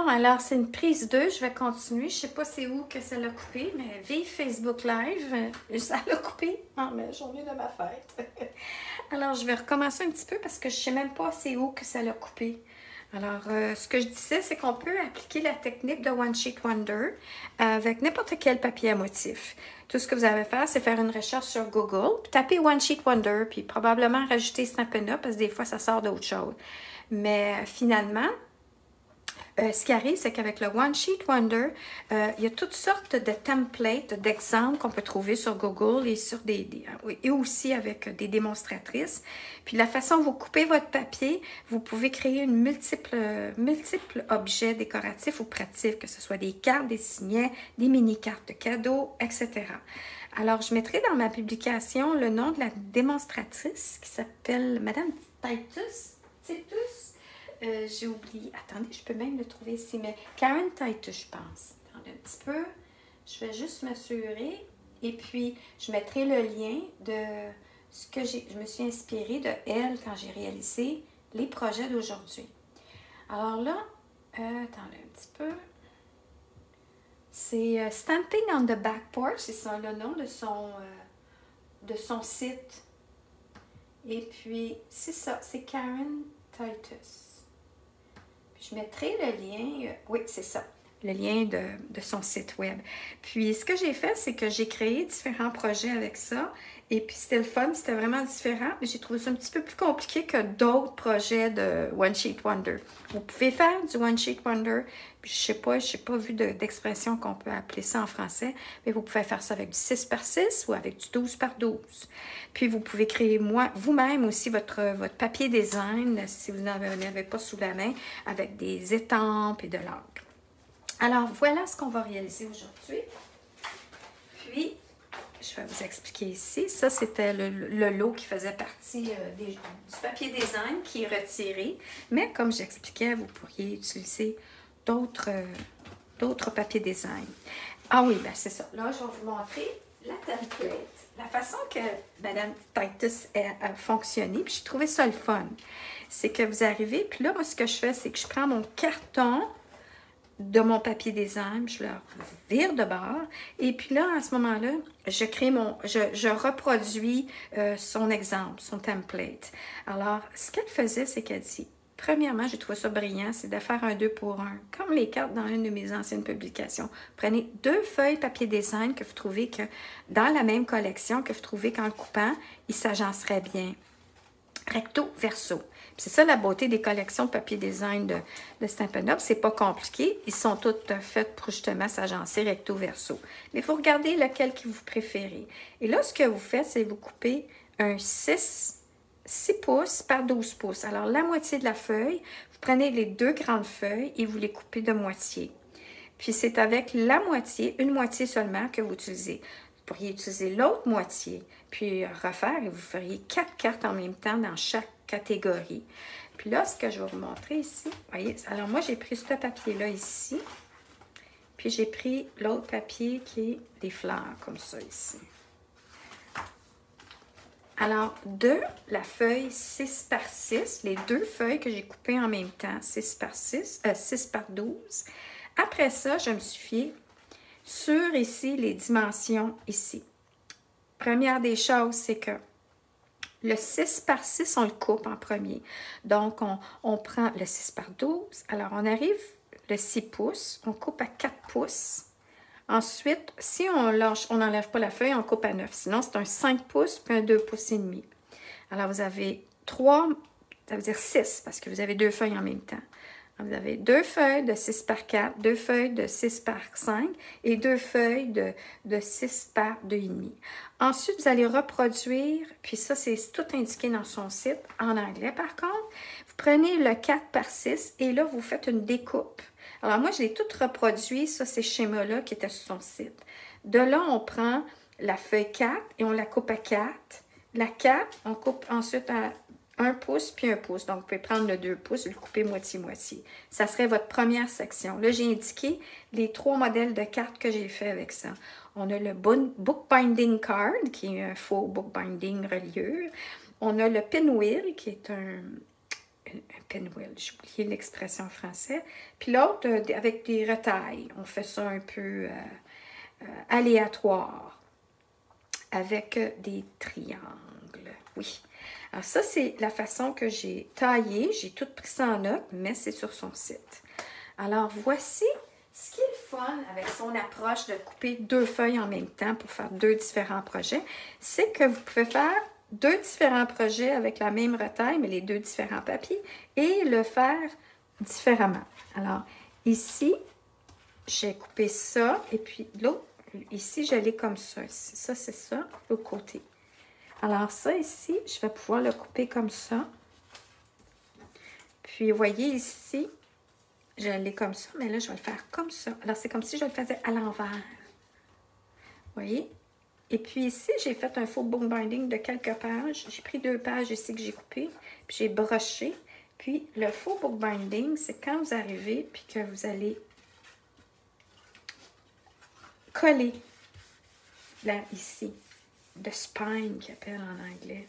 Bon, alors c'est une prise 2, je vais continuer. Je sais pas c'est où que ça l'a coupé, mais vive Facebook Live, ça l'a coupé en la journée de ma fête. Alors je vais recommencer un petit peu parce que je sais même pas c'est où que ça l'a coupé. Alors, ce que je disais, c'est qu'on peut appliquer la technique de One Sheet Wonder avec n'importe quel papier à motif. Tout ce que vous avez à faire, c'est faire une recherche sur Google, puis taper One Sheet Wonder, puis probablement rajouter Stampin' Up parce que des fois, ça sort d'autres choses. Mais finalement, ce qui arrive, c'est qu'avec le One Sheet Wonder, il y a toutes sortes de templates, d'exemples qu'on peut trouver sur Google et sur et aussi avec des démonstratrices. Puis la façon dont vous coupez votre papier, vous pouvez créer une multiples objets décoratifs ou pratiques, que ce soit des cartes, des signets, des mini-cartes de cadeaux, etc. Alors, je mettrai dans ma publication le nom de la démonstratrice qui s'appelle Madame Titus. J'ai oublié. Attendez, je peux même le trouver ici, mais Karen Titus, je pense. Attendez un petit peu. Je vais juste m'assurer. Et puis, je mettrai le lien de ce que je me suis inspirée de elle quand j'ai réalisé les projets d'aujourd'hui. Alors là, attendez un petit peu. C'est Stamping on the Back Porch, c'est ça le nom de son site. Et puis, c'est ça, c'est Karen Titus. Je mettrai le lien, oui, c'est ça, le lien de son site web. Puis, ce que j'ai fait, c'est que j'ai créé différents projets avec ça. Et puis, c'était le fun, c'était vraiment différent. Mais j'ai trouvé ça un petit peu plus compliqué que d'autres projets de One Sheet Wonder. Vous pouvez faire du One Sheet Wonder. Puis, je sais pas vu d'expression qu'on peut appeler ça en français. Mais vous pouvez faire ça avec du 6 par 6 ou avec du 12 par 12. Puis, vous pouvez créer vous-même aussi votre papier design, si vous n'en avez pas sous la main, avec des étampes et de l'encre. Alors, voilà ce qu'on va réaliser aujourd'hui. Puis, je vais vous expliquer ici. Ça, c'était le lot qui faisait partie du papier design qui est retiré. Mais comme j'expliquais, vous pourriez utiliser d'autres papiers design. Ah oui, ben c'est ça. Là, je vais vous montrer la template. La façon que Mme Titus a fonctionné, puis j'ai trouvé ça le fun. C'est que vous arrivez, puis là, moi, ce que je fais, c'est que je prends mon carton de mon papier design, je le vire de bord, et puis là, à ce moment-là, je reproduis son exemple, son template. Alors, ce qu'elle faisait, c'est qu'elle dit, premièrement, j'ai trouvé ça brillant, c'est de faire un 2 pour 1, comme les cartes dans une de mes anciennes publications. Prenez 2 feuilles papier design que vous trouvez que dans la même collection, que vous trouvez qu'en le coupant, il s'agencerait bien. Recto, verso. C'est ça la beauté des collections de papier design de Stampin' Up. C'est pas compliqué. Ils sont toutes faites pour justement s'agencer recto, verso. Mais il faut regarder lequel que vous préférez. Et là, ce que vous faites, c'est vous coupez un 6 pouces par 12 pouces. Alors, la moitié de la feuille, vous prenez les 2 grandes feuilles et vous les coupez de moitié. Puis, c'est avec la moitié, une moitié seulement que vous utilisez. Vous pourriez utiliser l'autre moitié, puis refaire et vous feriez 4 cartes en même temps dans chaque catégorie. Puis là, ce que je vais vous montrer ici, voyez, alors moi, j'ai pris ce papier-là ici, puis j'ai pris l'autre papier qui est des fleurs, comme ça ici. Alors, de la feuille 6 par 6, les 2 feuilles que j'ai coupées en même temps, 6 par 12. Après ça, je me suis fiée sur ici les dimensions ici. Première des choses, c'est que le 6 par 6, on le coupe en premier. Donc, on prend le 6 par 12. Alors, on arrive le 6 pouces, on coupe à 4 pouces. Ensuite, si on n'enlève pas la feuille, on coupe à 9. Sinon, c'est un 5 pouces puis un 2 pouces et demi. Alors, vous avez 3, ça veut dire 6, parce que vous avez 2 feuilles en même temps. Alors, vous avez 2 feuilles de 6 par 4, 2 feuilles de 6 par 5 et 2 feuilles de 6 par 2,5. Ensuite, vous allez reproduire, puis ça, c'est tout indiqué dans son site, en anglais par contre. Vous prenez le 4 par 6 et là, vous faites une découpe. Alors, moi, je l'ai tout reproduit, ça, ces schémas-là qui étaient sur son site. De là, on prend la feuille 4 et on la coupe à 4. La 4, on coupe ensuite à 1 pouce puis 1 pouce. Donc, vous pouvez prendre le 2 pouces et le couper moitié-moitié. Ça serait votre première section. Là, j'ai indiqué les 3 modèles de cartes que j'ai fait avec ça. On a le bookbinding card, qui est un faux bookbinding reliure. On a le pinwheel, qui est un pinwheel. J'ai oublié l'expression en français. Puis l'autre, avec des retailles. On fait ça un peu aléatoire. Avec des triangles. Oui. Alors ça, c'est la façon que j'ai taillé. J'ai tout pris ça en note, mais c'est sur son site. Alors, voici ce qui est le fun avec son approche de couper 2 feuilles en même temps pour faire 2 différents projets. C'est que vous pouvez faire 2 différents projets avec la même retaille, mais les 2 différents papiers, et le faire différemment. Alors, ici, j'ai coupé ça, et puis l'autre, ici, je l'ai comme ça. Ça, c'est ça, l'autre côté. Alors ça, ici, je vais pouvoir le couper comme ça. Puis, vous voyez ici, je l'ai comme ça, mais là, je vais le faire comme ça. Alors, c'est comme si je le faisais à l'envers. Vous voyez? Et puis ici, j'ai fait un faux bookbinding de quelques pages. J'ai pris 2 pages ici que j'ai coupées, puis j'ai broché. Puis, le faux bookbinding, c'est quand vous arrivez, puis que vous allez coller, là, ici, de spine, qu'ils appellent en anglais.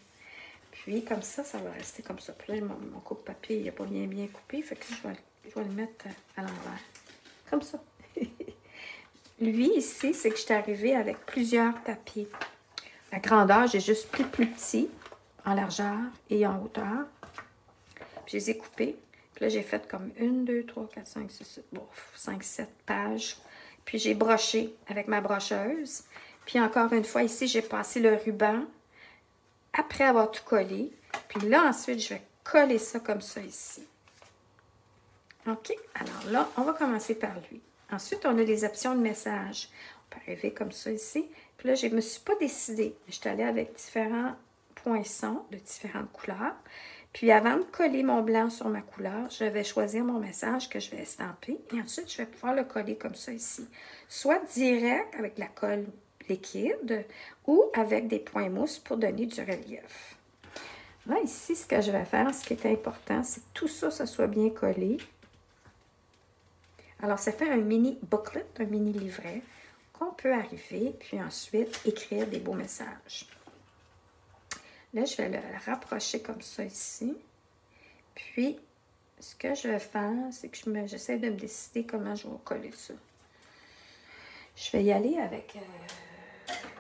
Puis, comme ça, ça va rester comme ça. Puis là, mon coupe-papier, il n'a pas bien coupé, fait que je vais le mettre à l'envers. Comme ça. Lui, ici, c'est que je suis arrivée avec plusieurs papiers. La grandeur, j'ai juste pris plus petit, en largeur et en hauteur. Puis, je les ai coupés. Puis là, j'ai fait comme 1, 2, 3, 4, 5, 6, 7, bon, 5, 7 pages. Puis, j'ai broché avec ma brocheuse. Puis, encore une fois, ici, j'ai passé le ruban après avoir tout collé. Puis là, ensuite, je vais coller ça comme ça ici. OK? Alors là, on va commencer par lui. Ensuite, on a les options de message. On peut arriver comme ça ici. Puis là, je ne me suis pas décidée. Je suis allée avec différents poinçons de différentes couleurs. Puis avant de coller mon blanc sur ma couleur, je vais choisir mon message que je vais estamper. Et ensuite, je vais pouvoir le coller comme ça ici. Soit direct avec la colle liquide ou avec des points mousse pour donner du relief. Là, ici, ce que je vais faire, ce qui est important, c'est que tout ça, ça soit bien collé. Alors, ça fait un mini booklet, un mini livret qu'on peut arriver, puis ensuite écrire des beaux messages. Là, je vais le rapprocher comme ça ici. Puis, ce que je vais faire, c'est que j'essaie de me décider comment je vais coller ça. Je vais y aller avec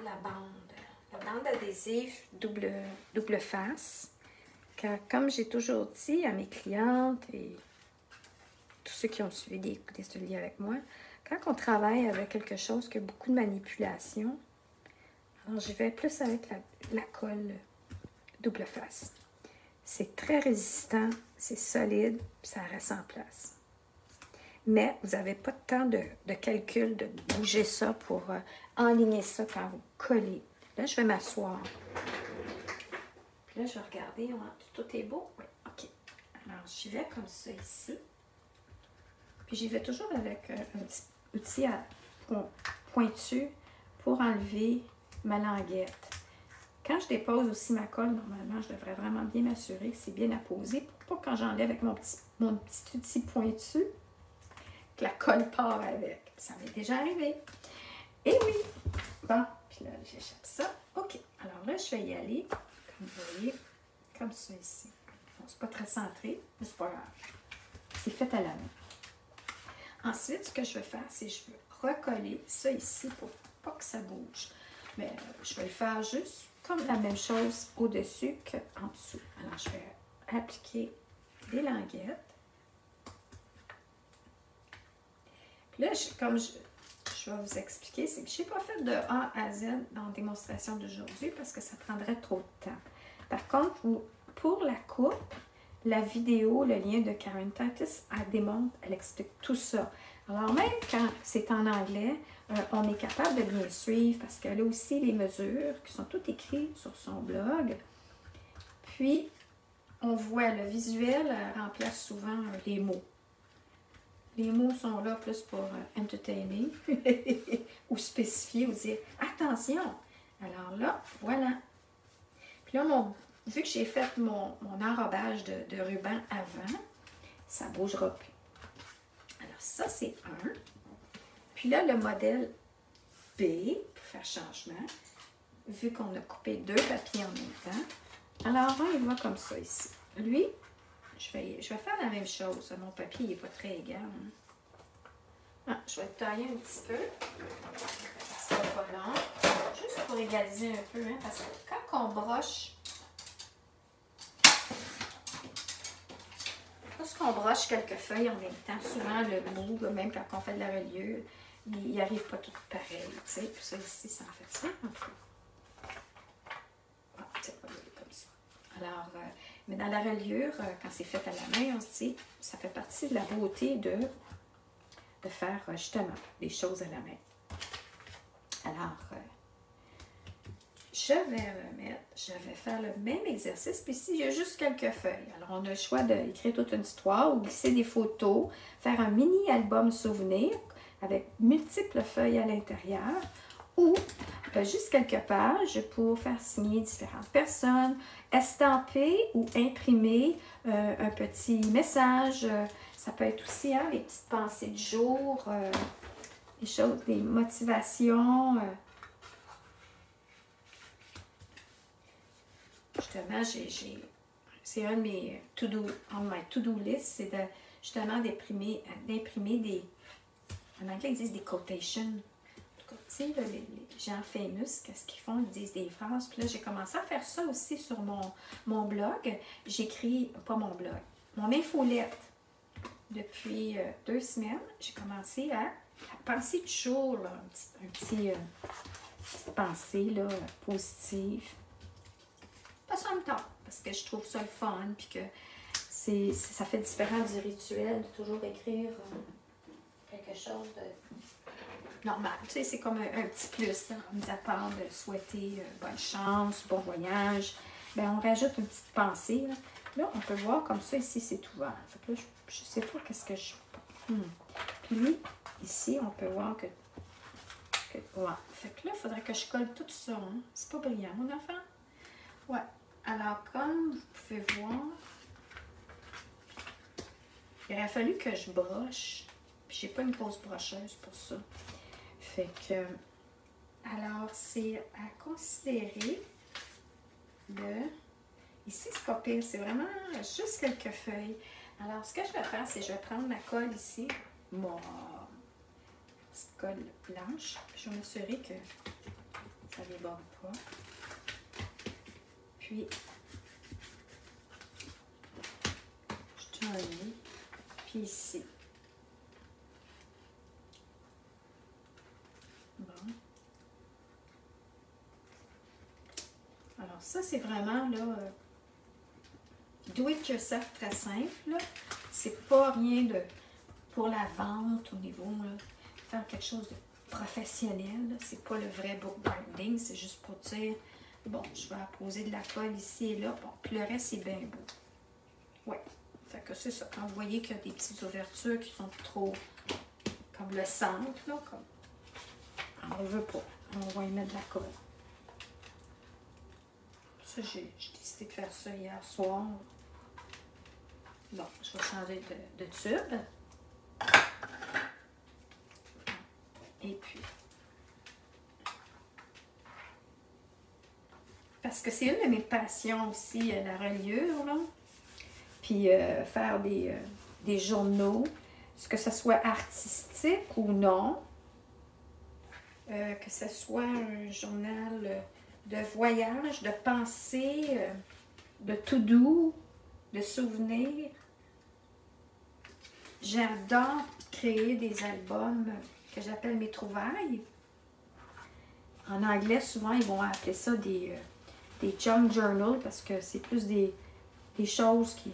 la bande adhésive double face. Car comme j'ai toujours dit à mes clientes et tous ceux qui ont suivi des ateliers avec moi, quand on travaille avec quelque chose qui a beaucoup de manipulation, alors je vais plus avec la colle double face. C'est très résistant, c'est solide, puis ça reste en place. Mais vous n'avez pas de temps de calcul, de bouger ça pour enligner ça quand vous collez. Là, je vais m'asseoir. Puis là, je vais regarder. Tout est beau? Oui, OK. Alors, j'y vais comme ça ici. Puis j'y vais toujours avec un petit outil pointu pour enlever ma languette. Quand je dépose aussi ma colle, normalement, je devrais vraiment bien m'assurer que c'est bien apposé pour pas quand j'enlève avec mon petit outil pointu, que la colle part avec. Ça m'est déjà arrivé. Et oui! Bon, puis là, j'échappe ça. OK. Alors là, je vais y aller, comme vous voyez, comme ça ici. Bon, c'est pas très centré, mais c'est pas grave. C'est fait à la main. Ensuite, ce que je vais faire, c'est que je vais recoller ça ici pour pas que ça bouge. Mais je vais le faire juste comme la même chose au-dessus qu'en dessous. Alors, je vais appliquer des languettes. Puis là, comme je vais vous expliquer, c'est que je n'ai pas fait de A à Z dans la démonstration d'aujourd'hui parce que ça prendrait trop de temps. Par contre, pour la coupe, la vidéo, le lien de Karen Titus, elle démontre, elle explique tout ça. Alors, même quand c'est en anglais, on est capable de bien suivre parce qu'elle a aussi les mesures qui sont toutes écrites sur son blog. Puis, on voit le visuel remplace souvent les mots. Les mots sont là plus pour entertainer ou spécifier ou dire « Attention! » Alors là, voilà. Puis là, vu que j'ai fait mon enrobage de ruban avant, ça ne bougera plus. Alors ça, c'est un. Puis là, le modèle B, pour faire changement, vu qu'on a coupé 2 papiers en même temps. Alors, on y va comme ça ici. Lui, je vais faire la même chose. Mon papier n'est pas très égal. Hein. Ah, je vais le tailler un petit peu. C'est pas long. Juste pour égaliser un peu, hein, parce que quand on broche, lorsqu'on broche quelques feuilles en même temps, souvent le mou, même quand on fait de la reliure, il n'y arrive pas tout pareil. Tu sais, puis ça ici, ça en fait ça un peu. Ah, c'est pas comme ça. Alors, mais dans la reliure, quand c'est fait à la main, on se dit, ça fait partie de la beauté de faire justement des choses à la main. Alors, je vais faire le même exercice. Puis ici, il y a juste quelques feuilles. Alors, on a le choix d'écrire toute une histoire ou glisser des photos, faire un mini-album souvenir avec multiples feuilles à l'intérieur ou juste quelques pages pour faire signer différentes personnes, estamper ou imprimer un petit message. Ça peut être aussi hein, les petites pensées du jour, des choses, des motivations. Justement, c'est un de mes to-do list, c'est justement d'imprimer des, en anglais ils disent des quotations. En tout cas, tu sais, les gens famous, qu'est-ce qu'ils font? Ils disent des phrases. Puis là, j'ai commencé à faire ça aussi sur mon blog. J'écris, pas mon blog, mon infolette. Depuis 2 semaines, j'ai commencé à penser du jour, là, petite pensée là, positive. Pas ça me tente, parce que je trouve ça le fun, puis que ça fait différent du rituel de toujours écrire quelque chose de normal. Tu sais, c'est comme un petit plus, hein, mis à part de souhaiter bonne chance, bon voyage. Bien, on rajoute une petite pensée. Là, on peut voir comme ça, ici, c'est ouvert. Fait que là, je ne sais pas qu'est-ce que je... Puis, ici, on peut voir que ouais. Fait que là, il faudrait que je colle tout ça. Hein. C'est pas brillant, mon enfant? Ouais. Alors, comme vous pouvez voir, il aurait fallu que je broche. Puis, j'ai pas une grosse brocheuse pour ça. Fait que... Alors, c'est à considérer de... Ici, c'est pas pire, c'est vraiment juste quelques feuilles. Alors, ce que je vais faire, c'est que je vais prendre ma colle ici, mon petite colle blanche. Je vais m'assurer que ça ne déborde pas. Puis, je tourne. Puis ici. Bon. Alors, ça, c'est vraiment, là... do it yourself très simple. C'est pas rien de pour la vente au niveau là, faire quelque chose de professionnel. C'est pas le vrai bookbinding, c'est juste pour dire bon, je vais apposer de la colle ici et là. Bon, puis le reste c'est bien beau. Ouais. Fait que c'est ça. Quand vous voyez qu'il y a des petites ouvertures qui sont trop comme le centre, là, comme on ne veut pas. On va y mettre de la colle. Ça, j'ai décidé de faire ça hier soir. Bon, je vais changer de tube. Et puis, parce que c'est une de mes passions aussi, la reliure, là. Puis faire des journaux, que ce soit artistique ou non. Que ce soit un journal de voyage, de pensée, de to-do, de souvenirs. J'adore créer des albums que j'appelle mes trouvailles. En anglais, souvent, ils vont appeler ça des junk journals parce que c'est plus des choses qu'on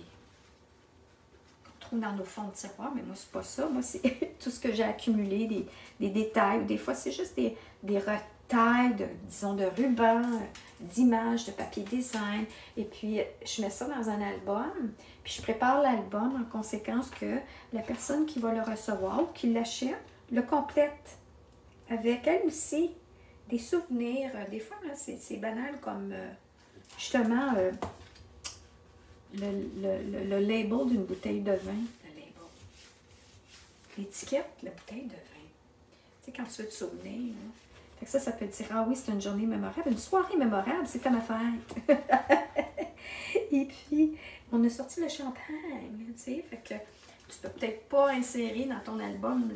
trouve dans nos fonds de tiroir. Mais moi, c'est pas ça. Moi, c'est tout ce que j'ai accumulé, des détails. Des fois, c'est juste des retailles, disons, de rubans, d'images, de papier design. Et puis, je mets ça dans un album. Puis, je prépare l'album en conséquence que la personne qui va le recevoir ou qui l'achète le complète avec elle aussi des souvenirs. Des fois, là, c'est banal comme justement le label d'une bouteille de vin. Le label. L'étiquette, la bouteille de vin. Tu sais, quand tu veux te souvenir. Là. Fait que ça peut dire, ah oui, c'est une journée mémorable, une soirée mémorable, c'est à ma fête. Et puis, on a sorti le champagne, tu sais, fait que tu peux peut-être pas insérer dans ton album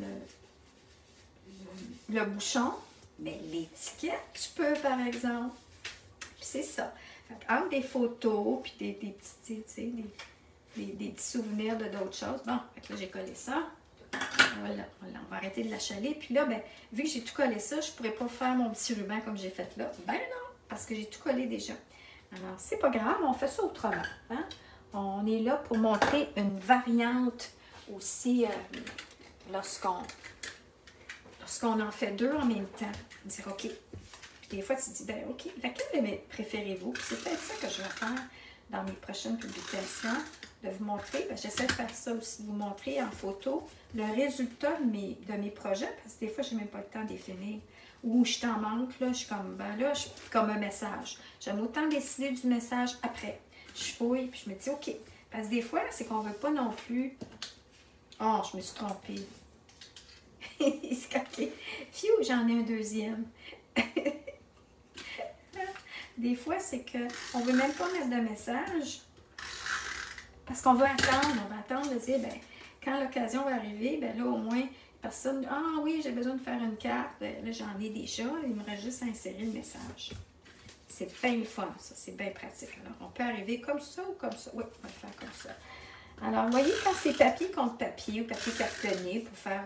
le bouchon, mais l'étiquette, tu peux, par exemple. Puis c'est ça. Fait que, entre des photos, puis des petits, tu sais, des petits souvenirs de d'autres choses. Bon, fait que là, j'ai collé ça. Voilà, on va arrêter de l'achaler. Puis là, ben, vu que j'ai tout collé ça, je ne pourrais pas faire mon petit ruban comme j'ai fait là. Ben non, parce que j'ai tout collé déjà. Alors, c'est pas grave, on fait ça autrement. Hein? On est là pour montrer une variante aussi lorsqu'on en fait deux en même temps. Dire, OK. Puis des fois, tu te dis, ben OK, laquelle préférez-vous? C'est peut-être ça que je vais faire dans mes prochaines publications, de vous montrer. Ben, j'essaie de faire ça aussi, de vous montrer en photo le résultat de mes projets, parce que des fois, je n'ai même pas le temps de les finir. Ou je t'en manque, là, je suis comme, ben là, je suis comme un message. J'aime autant décider du message après. Je fouille, puis je me dis, OK. Parce que des fois, c'est qu'on ne veut pas non plus. Oh, je me suis trompée. C'est OK. Phew, j'en ai un deuxième. Des fois, c'est qu'on ne veut même pas mettre de message parce qu'on veut attendre. On va attendre de dire, ben, quand l'occasion va arriver, ben là, au moins, personne, ah oui, j'ai besoin de faire une carte. Ben, là, j'en ai déjà. Il me reste juste à insérer le message. C'est bien fun, ça. C'est bien pratique. Alors, on peut arriver comme ça ou comme ça. Oui, on va le faire comme ça. Alors, vous voyez, quand c'est papier contre papier ou papier cartonné pour faire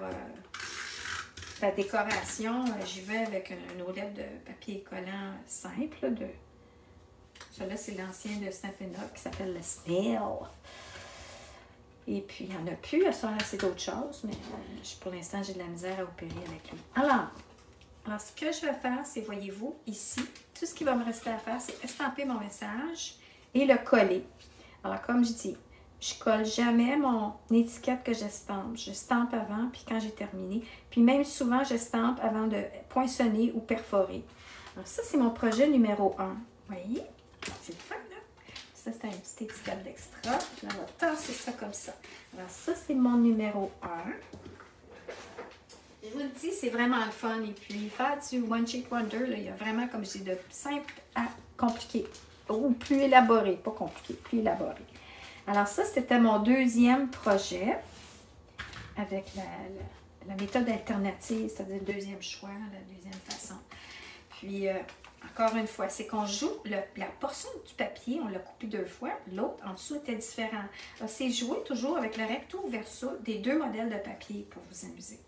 la décoration, j'y vais avec une roulette de papier collant simple. Celui-là, c'est l'ancien de Stampin' Up qui s'appelle le Snail. Et puis, il n'y en a plus. C'est d'autres choses, mais pour l'instant, j'ai de la misère à opérer avec lui. Alors, ce que je vais faire, c'est, voyez-vous, ici, tout ce qui va me rester à faire, c'est estamper mon message et le coller. Alors, comme je dis, je colle jamais mon étiquette que j'estampe. Je stampe avant, puis quand j'ai terminé. Puis même souvent, je stampe avant de poinçonner ou perforer. Alors, ça, c'est mon projet numéro 1. Vous voyez? C'est le fun, là? Ça, c'est une petite étiquette d'extra. Là, on va tasser ça comme ça. Alors, ça, c'est mon numéro 1. Je vous le dis, c'est vraiment le fun. Et puis, faire du One Shake Wonder, là, il y a vraiment, comme je dis, de simple à compliqué. Ou plus élaboré. Pas compliqué, plus élaboré. Alors, ça, c'était mon deuxième projet avec la méthode alternative, c'est-à-dire le deuxième choix, la deuxième façon. Puis, encore une fois, c'est qu'on joue la portion du papier, on l'a coupé 2 fois, l'autre en dessous était différent. C'est jouer toujours avec le recto verso des 2 modèles de papier pour vous amuser.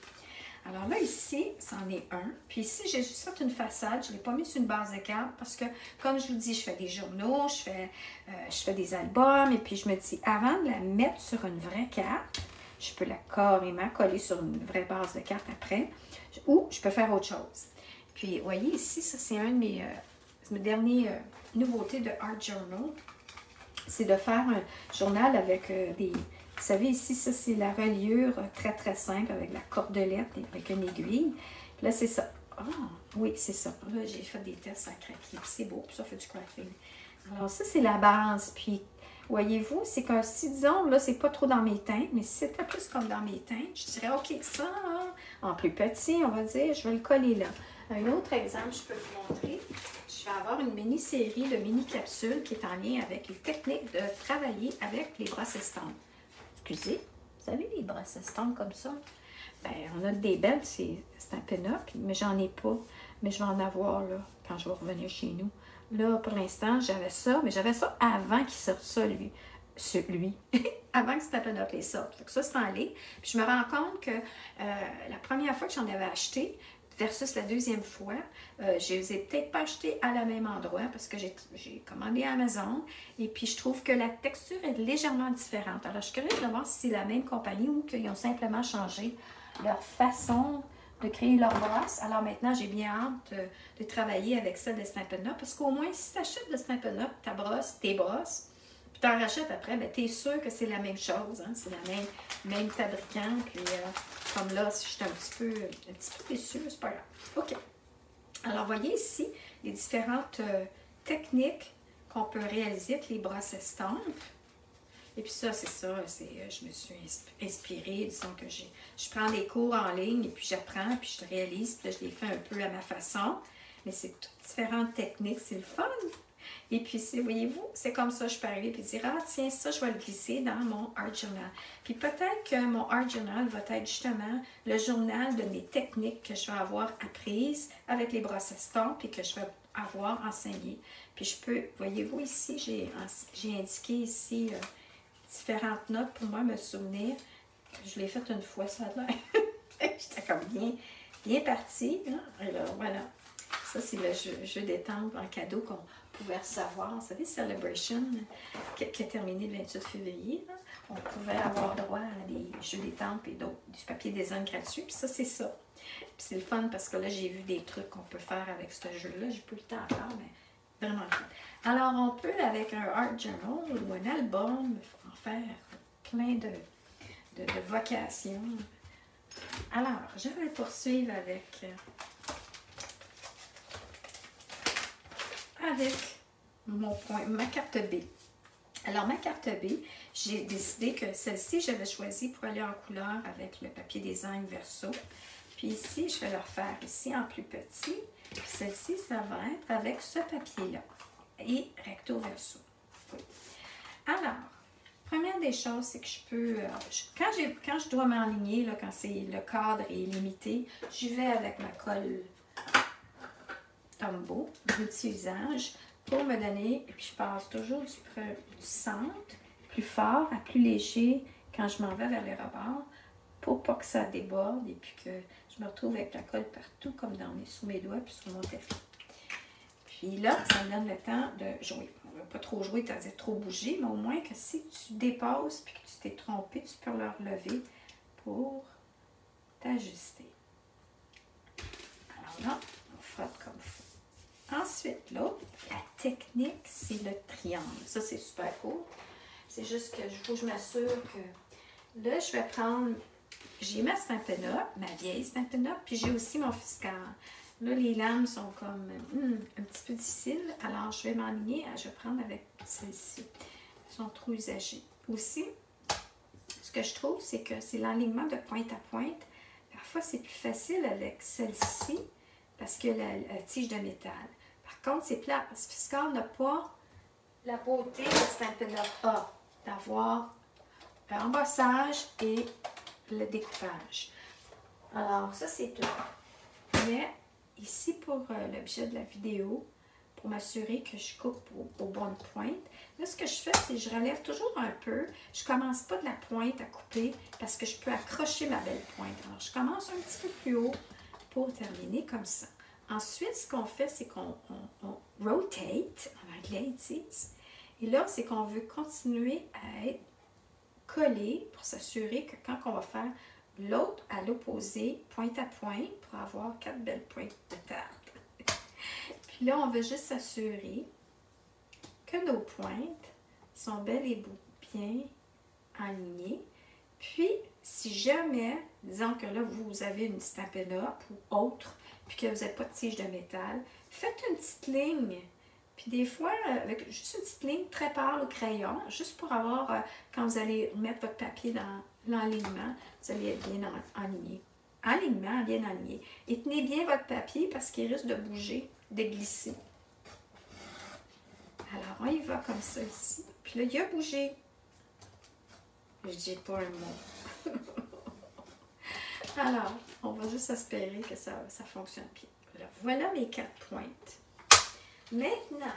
Alors là, ici, c'en est un. Puis ici, j'ai juste fait une façade. Je ne l'ai pas mis sur une base de cartes parce que, comme je vous dis, je fais des journaux, je fais des albums. Et puis, je me dis, avant de la mettre sur une vraie carte, je peux la carrément coller sur une vraie base de cartes après. Ou je peux faire autre chose. Puis, vous voyez ici, ça, c'est un de mes dernières nouveautés de Art Journal. C'est de faire un journal avec des... Vous savez, ici, ça, c'est la reliure très, très simple avec la cordelette et avec une aiguille. Puis là, c'est ça. Ah, oui, c'est ça. Là, j'ai fait des tests à craquer. C'est beau, puis ça fait du cracking. Alors, ça, c'est la base. Puis, voyez-vous, c'est qu'un si, disons, là, c'est pas trop dans mes teintes, mais si c'était plus comme dans mes teintes, je dirais, OK, ça, en plus petit, on va dire, je vais le coller là. Un autre exemple, je peux vous montrer. Je vais avoir une mini-série de mini-capsules qui est en lien avec les techniques de travailler avec les brosses estampes. Excusez, vous savez les brosses estampes comme ça? Ben, on a des belles, c'est Stampin' Up, mais j'en ai pas. Mais je vais en avoir là, quand je vais revenir chez nous. Là, pour l'instant, j'avais ça, mais j'avais ça avant qu'il sorte ça, lui. Avant que Stampin' Up les sorte. Donc ça, c'est en ligne. Puis je me rends compte que la première fois que j'en avais acheté, versus la deuxième fois, je ne les ai peut-être pas achetés à la même endroit parce que j'ai commandé à Amazon et puis je trouve que la texture est légèrement différente. Alors, je suis curieuse de voir si c'est la même compagnie ou qu'ils ont simplement changé leur façon de créer leur brosse. Alors maintenant, j'ai bien hâte de travailler avec ça de Stampin' Up parce qu'au moins, si tu achètes de Stampin' Up, ta brosse, tes brosses, puis tu en rachètes après, ben, tu es sûr que c'est la même chose. Hein? C'est la même fabricant. Puis comme là, si je suis un petit peu déçue, c'est pas grave. OK. Alors, voyez ici les différentes techniques qu'on peut réaliser avec les brosses estampes. Et puis ça, c'est ça. Je me suis inspirée. Disons que je prends des cours en ligne et puis j'apprends, puis je réalise. Puis là, je les fais un peu à ma façon. Mais c'est toutes différentes techniques. C'est le fun. Et puis, voyez-vous, c'est comme ça, je peux arriver et dire, ah tiens, ça, je vais le glisser dans mon Art Journal. Puis peut-être que mon Art Journal va être justement le journal de mes techniques que je vais avoir apprises avec les brosses estampes et que je vais avoir enseigné. Puis je peux, voyez-vous ici, j'ai indiqué ici différentes notes pour moi me souvenir. Je l'ai fait une fois, ça a l'air. J'étais comme bien partie. Hein? Alors voilà. Ça, c'est le jeu d'étampes en cadeau qu'on pouvait recevoir. Vous savez, Celebration, qui a terminé le 28 février. Là. On pouvait avoir droit à des jeux d'étampes et d'autres, du papier design gratuit. Puis ça, c'est ça. Puis c'est le fun parce que là, j'ai vu des trucs qu'on peut faire avec ce jeu-là. J'ai plus le temps encore, mais vraiment le fun. Alors, on peut, avec un Art Journal ou un album, en faire plein de vocations. Alors, je vais poursuivre avec ma carte B. Alors, ma carte B, j'ai décidé que celle-ci, j'avais choisi pour aller en couleur avec le papier design Verso. Puis ici, je vais le refaire ici en plus petit. Puis celle-ci, ça va être avec ce papier-là. Et recto verso. Oui. Alors, première des choses, c'est que je peux, quand je dois m'enligner, quand le cadre est limité, j'y vais avec ma colle Tombow, multi-usage, pour me donner, et puis je passe toujours du centre, plus fort à plus léger quand je m'en vais vers les rebords, pour pas que ça déborde et puis que je me retrouve avec la colle partout, comme sous mes doigts puis sur mon tapis. Puis là, ça me donne le temps de jouer. On ne va pas trop jouer, c'est-à-dire trop bouger, mais au moins que si tu dépasses puis que tu t'es trompé, tu peux le relever pour t'ajuster. Alors là, on frotte comme il faut. Ensuite, là, la technique, c'est le triangle. Ça, c'est super cool. C'est juste que faut que je m'assure que là, je vais prendre, j'ai ma Stampin' Up, ma vieille Stampin' Up, puis j'ai aussi mon Fiscal. Là, les lames sont comme un petit peu difficiles, alors je vais m'enligner, je vais prendre avec celles-ci. Elles sont trop usagées. Aussi, ce que je trouve, c'est que c'est l'enlignement de pointe à pointe. Parfois, c'est plus facile avec celle-ci parce que la tige de métal. Par contre, c'est plat parce que Fiscal n'a pas la beauté de Stampin' Up A, d'avoir l'embossage et le découpage. Alors, ça, c'est plat. Mais ici, pour l'objet de la vidéo, pour m'assurer que je coupe aux bonnes pointes, là, ce que je fais, c'est que je relève toujours un peu. Je ne commence pas de la pointe à couper parce que je peux accrocher ma belle pointe. Alors, je commence un petit peu plus haut pour terminer comme ça. Ensuite, ce qu'on fait, c'est qu'on rotate, en anglais, ils disent. Et là, c'est qu'on veut continuer à être collé pour s'assurer que quand on va faire l'autre à l'opposé, pointe à pointe, pour avoir 4 belles pointes de tarte. Puis là, on veut juste s'assurer que nos pointes sont bel et bien alignées. Puis, si jamais, disons que là, vous avez une Stampin' Up ou autre, puis que vous n'avez pas de tige de métal, faites une petite ligne. Puis des fois, avec juste une petite ligne très pâle au crayon, juste pour avoir, quand vous allez mettre votre papier dans l'alignement, vous allez être bien aligné. Alignement bien aligné. Et tenez bien votre papier parce qu'il risque de bouger, de glisser. Alors, on y va comme ça ici. Puis là, il a bougé. Je dis pas un mot. Alors, on va juste espérer que ça fonctionne bien. Alors, voilà mes 4 pointes. Maintenant,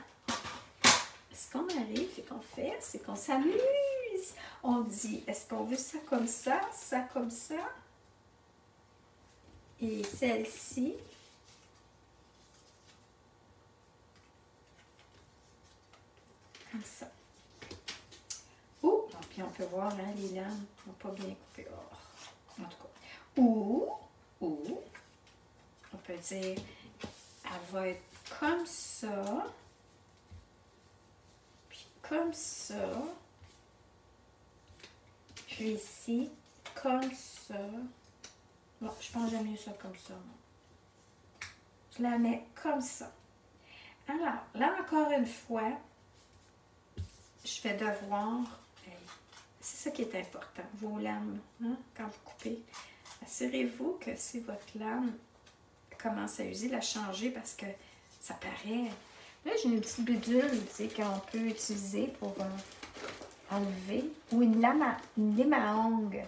ce qu'on arrive et qu'on fait, c'est qu'on s'amuse. On dit, est-ce qu'on veut ça comme ça comme ça? Et celle-ci, comme ça. Ou, puis on peut voir, hein, les lames n'ont pas bien coupé. Oh, en tout cas. Ou, on peut dire, elle va être comme ça, puis comme ça, puis ici, comme ça. Bon, je pense que j'aime mieux ça comme ça. Je la mets comme ça. Alors, là encore une fois, je vais devoir, c'est ça qui est important, vos lames, hein, quand vous coupez. Assurez-vous que si votre lame commence à user, la changer parce que ça paraît. Là, j'ai une petite bidule, tu sais, qu'on peut utiliser pour enlever. Ou une lime à ongles.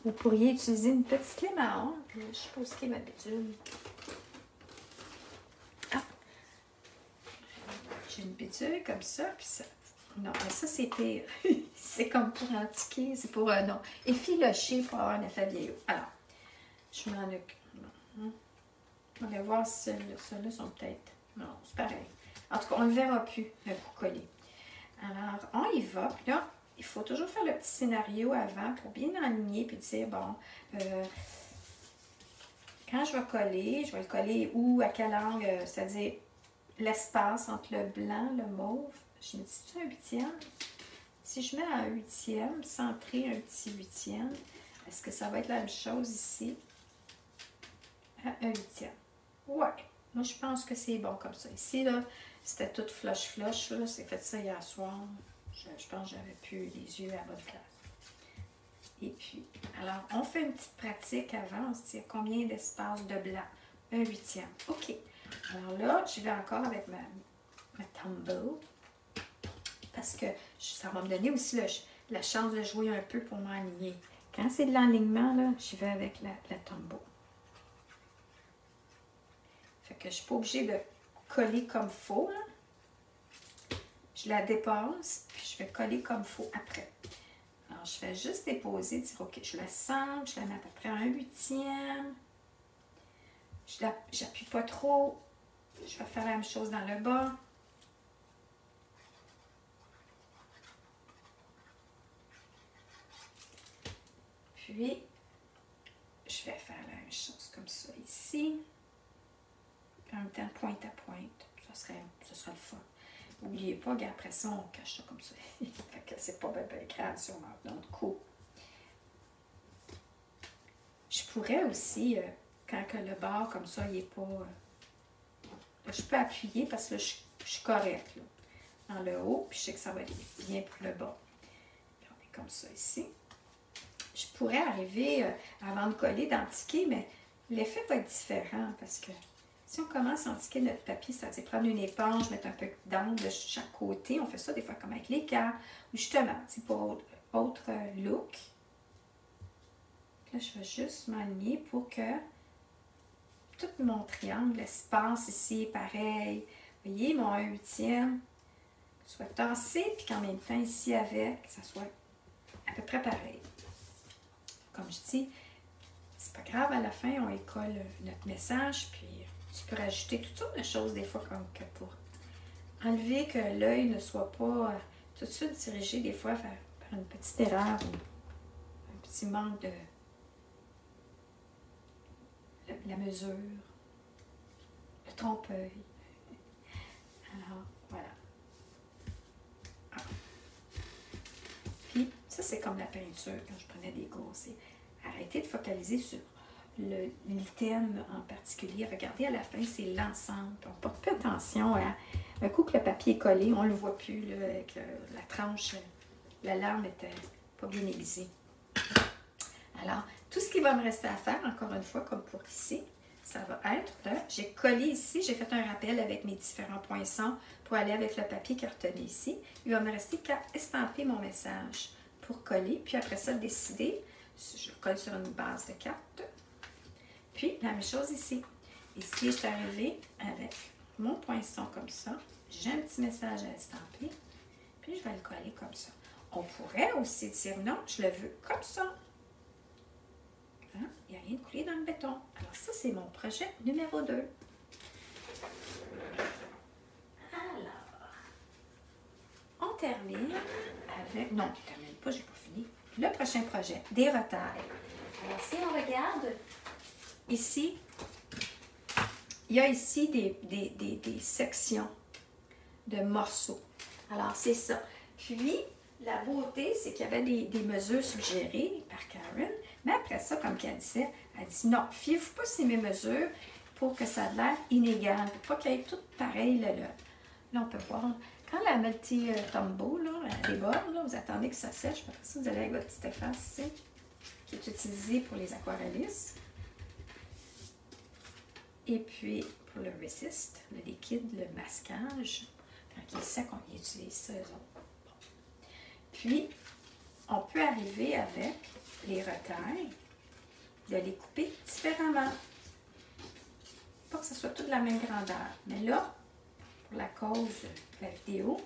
Vous pourriez utiliser une petite lime à ongles. Je ne sais pas ce qu'est ma bidule. Ah! J'ai une bidule comme ça, puis ça... Non, mais ça, c'est pire. C'est comme pour antiquer, c'est pour, non, effilocher pour avoir un effet vieillot. Alors, je m'en occupe. On va voir si ceux-là sont peut-être... Non, c'est pareil. En tout cas, on ne le verra plus, le coup collé. Alors, on y va. Puis là, il faut toujours faire le petit scénario avant pour bien aligner puis dire, bon, quand je vais le coller où, à quel angle, c'est-à-dire l'espace entre le blanc, le mauve. Je me dis-tu un huitième? Si je mets un huitième, centré un petit huitième, est-ce que ça va être la même chose ici? À un huitième. Ouais, moi je pense que c'est bon comme ça. Ici, là, c'était tout flush, là, c'est fait ça hier soir. Je pense que j'avais plus les yeux à la bonne place. Et puis, alors, on fait une petite pratique avant, on se dit combien d'espace de blanc? Un huitième. OK. Alors là, je vais encore avec ma tumble. Parce que ça va me donner aussi la chance de jouer un peu pour m'aligner. Quand c'est de l'enlignement, là, j'y vais avec la tombeau. Fait que je ne suis pas obligée de coller comme il faut. Là. Je la dépasse, puis je vais coller comme il faut après. Alors, je fais juste déposer, dire OK, je la centre, je la mets à peu près à un huitième. Je n'appuie pas trop. Je vais faire la même chose dans le bas. Puis, je vais faire la même chose comme ça ici. Puis en même temps, pointe à pointe. Ça serait le fun. N'oubliez pas qu'après ça, on cache ça comme ça. Fait que c'est pas bien grave si on marque dans le coup. Je pourrais aussi, quand que le bord comme ça, il n'est pas... je peux appuyer parce que là, je suis correcte. Là, dans le haut, puis je sais que ça va être bien pour le bas. Puis on est comme ça ici. Je pourrais arriver, avant de coller, d'antiquer, mais l'effet va être différent parce que si on commence à antiquer notre papier, c'est-à-dire prendre une éponge, mettre un peu d'encre de chaque côté, on fait ça des fois comme avec les cartes, ou justement, c'est pour autre look. Là, je vais juste m'aligner pour que tout mon triangle, l'espace ici est pareil. Vous voyez, mon 1/8 soit tassé, puis qu'en même temps, ici avec, que ça soit à peu près pareil. Comme je dis, c'est pas grave, à la fin, on écolle notre message, puis tu peux rajouter toutes sortes de choses, des fois, comme que pour enlever que l'œil ne soit pas tout de suite dirigé, des fois, vers une petite erreur ou un petit manque de la mesure, le trompe-œil. Alors, voilà. Ah. Puis, ça, c'est comme la peinture, quand je prenais des cours, c'est arrêter de focaliser sur l'item en particulier. Regardez, à la fin, c'est l'ensemble. On porte plus attention à un coup que le papier est collé, on ne le voit plus, là, avec la tranche, la lame était pas bien aiguisée. Alors, tout ce qui va me rester à faire, encore une fois, comme pour ici, ça va être, là, j'ai collé ici, j'ai fait un rappel avec mes différents poinçons pour aller avec le papier cartonné ici. Il va me rester qu'à estamper mon message pour coller, puis après ça, décider, je colle sur une base de carte. Puis, la même chose ici. Ici, je suis arrivée avec mon poinçon comme ça. J'ai un petit message à estamper, puis je vais le coller comme ça. On pourrait aussi dire non, je le veux comme ça. Hein? Il n'y a rien de coulé dans le béton. Alors ça, c'est mon projet numéro 2. Alors, on termine avec... Non, je ne termine pas, je n'ai pas fini. Le prochain projet, des retailles. Alors, si on regarde ici, il y a ici des sections de morceaux. Alors, c'est ça. Puis, la beauté, c'est qu'il y avait des mesures suggérées par Karen. Mais après ça, comme qu'elle disait, elle dit non, fiez-vous pas sur mes mesures pour que ça ait l'air inégal, pour pas qu'il y ait tout pareil là. Là, on peut voir. Quand la multi-tombeau, là, elle déborde, là, vous attendez que ça sèche. Après ça, vous allez avec votre petite efface ici, qui est utilisée pour les aquarellistes. Et puis, pour le resist, le liquide, le masquage. Quand il est sec, on utilise ça, eux autres. Bon. Puis, on peut arriver avec les retailles, de les couper différemment. Pas que ce soit toute la même grandeur. Mais là, pour la cause de la vidéo,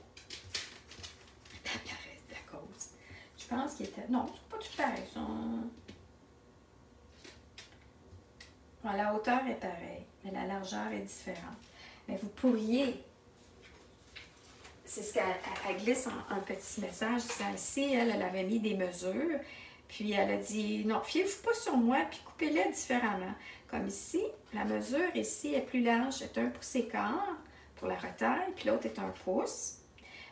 la cause, je pense qu'il était... Non, c'est pas tout pareil. Bon, la hauteur est pareille, mais la largeur est différente. Mais vous pourriez... C'est ce qu'elle glisse un petit message disant ici, elle avait mis des mesures, puis elle a dit non, fiez-vous pas sur moi, puis coupez-les différemment. Comme ici, la mesure ici est plus large, est 1 pouce et quart pour la retaille, puis l'autre est 1 pouce.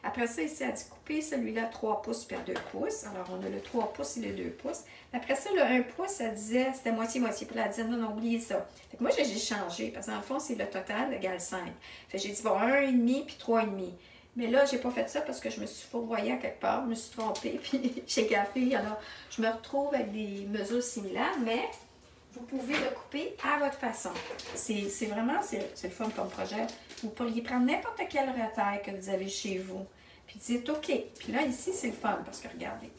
Après ça, ici, elle a dit couper celui-là 3 pouces puis à 2 pouces. Alors, on a le 3 pouces et le 2 pouces. Après ça, le 1 pouce, elle disait c'était moitié-moitié. Puis elle disait non, non, oubliez ça. Fait que moi, j'ai changé, parce qu'en fond, c'est le total égale 5. Fait que j'ai dit bon, 1,5 puis 3,5. Mais là, j'ai pas fait ça parce que je me suis fourvoyée à quelque part, je me suis trompée, puis j'ai gaffé. Alors, je me retrouve avec des mesures similaires, mais vous pouvez le couper à votre façon. C'est vraiment, c'est le fun comme projet. Vous pourriez prendre n'importe quelle retaille que vous avez chez vous, puis dites OK. Puis là, ici, c'est le fun, parce que regardez,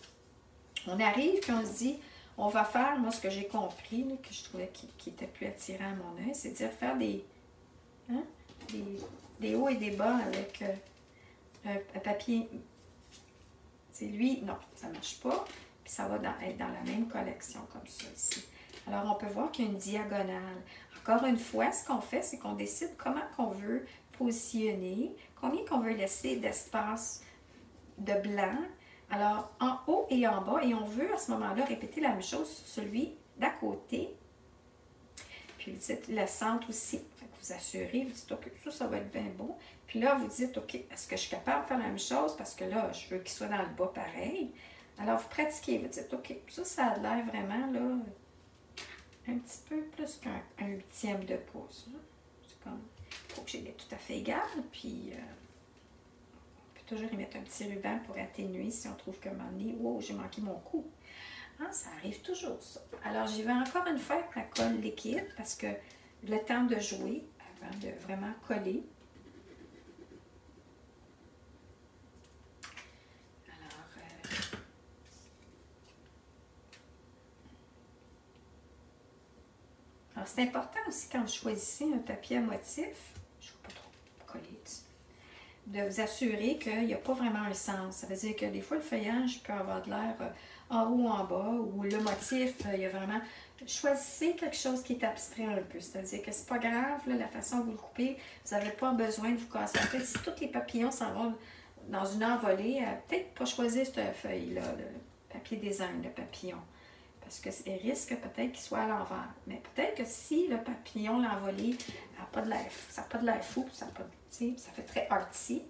on arrive, puis on se dit, on va faire, moi, ce que j'ai compris, là, que je trouvais qui était plus attirant à mon œil, c'est dire faire des hauts et des bas avec... un papier, c'est lui, non, ça ne marche pas. Puis ça va être dans la même collection comme ça ici. Alors, on peut voir qu'il y a une diagonale. Encore une fois, ce qu'on fait, c'est qu'on décide comment qu'on veut positionner, combien qu'on veut laisser d'espace de blanc. Alors, en haut et en bas, et on veut à ce moment-là répéter la même chose sur celui d'à côté. Puis vous dites le centre aussi. Fait que vous assurez, vous dites OK, ça va être bien beau. Puis là, vous dites OK, est-ce que je suis capable de faire la même chose? Parce que là, je veux qu'il soit dans le bas pareil. Alors, vous pratiquez, vous dites OK, ça a l'air vraiment là, un petit peu plus qu'un 1/8 de pouce. C'est comme, il faut que j'ai des tout à fait égales. Puis, on peut toujours y mettre un petit ruban pour atténuer si on trouve qu'à un moment donné, wow, j'ai manqué mon coup. Hein, ça arrive toujours, ça. Alors, j'y vais encore une fois avec la colle liquide parce que le temps de jouer, avant de vraiment coller. Alors, c'est important aussi quand vous choisissez un papier à motif, je ne vais pas trop coller dessus, de vous assurer qu'il n'y a pas vraiment un sens. Ça veut dire que des fois, le feuillage peut avoir de l'air en haut ou en bas, ou le motif, il y a vraiment... Choisissez quelque chose qui est abstrait un peu, c'est-à-dire que c'est pas grave, là, la façon dont vous le coupez, vous n'avez pas besoin de vous casser la tête. Si tous les papillons s'en vont dans une envolée, peut-être pas choisir cette feuille-là, le papier design, le papillon. Parce que c'est risque peut-être qu'il soit à l'envers. Mais peut-être que si le papillon, l'envolée, n'a pas de l'air, ça n'a pas de l'air fou, ça fait très artsy,